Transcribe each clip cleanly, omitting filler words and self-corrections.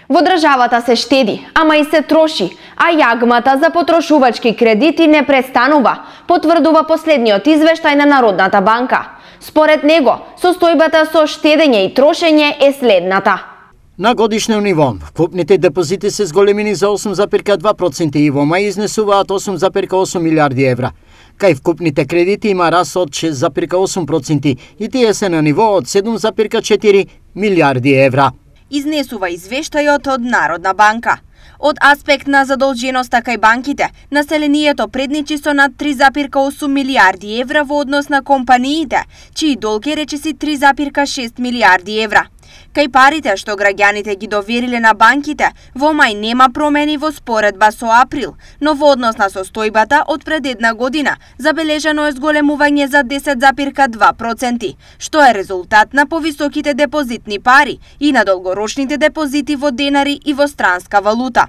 Во државата се штеди, ама и се троши, а јагмата за потрошувачки кредити не престанува, потврдува последниот извештај на Народната банка. Според него, состојбата со штедење и трошење е следната. На годишно ниво, вкупните депозити се зголемени за 8,2% и во мај изнесуваат 8,8 милиарди евра. Кај вкупните кредити има раст од 6,8% и тие се на ниво од 7,4 милиарди евра. Изнесува извештајот од Народна банка. Од аспект на задолженоста кај банките, населението предничи со над 3,8 милиарди евра во однос на компаниите, чии долг е речиси 3,6 милиарди евра. Кај парите што граѓаните ги довериле на банките, во мај нема промени во споредба со април, но во однос на состојбата од пред една година забележано е зголемување за 10,2%, што е резултат на повисоките депозитни пари и на долгорочните депозити во денари и во странска валута.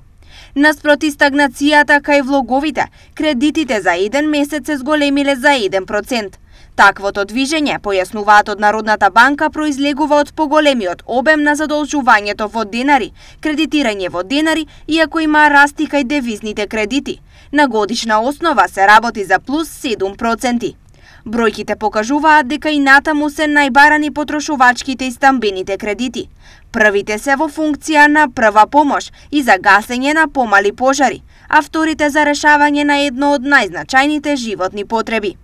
Наспроти стагнацијата кај влоговите, кредитите за еден месец се зголемиле за 1%. Таквото движење, појаснуваат од Народната банка, произлегува од поголемиот обем на задолжувањето во денари, кредитирање во денари, иако има расти кај девизните кредити. На годишна основа се работи за плюс 7%. Бројките покажуваат дека и натаму се најбарани потрошувачките и стамбените кредити. Првите се во функција на прва помош и за гасење на помали пожари, а вторите за решавање на едно од најзначајните животни потреби.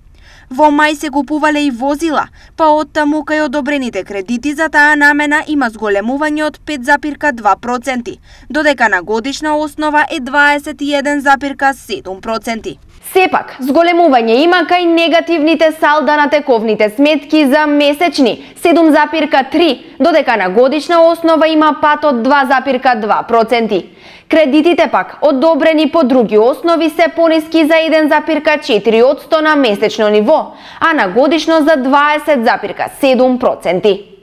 Во мај се купувале и возила, па оттаму кај одобрените кредити за таа намена има зголемување од 5,2%, додека на годишна основа е 21,7%. Сепак, зголемување има кај негативните салда на тековните сметки за месечни 7,3, додека на годишна основа има пат од 2,2%. Кредитите пак, одобрени по други основи, се пониски за 1,4% на месечно ниво, а на годишно за 20,7%.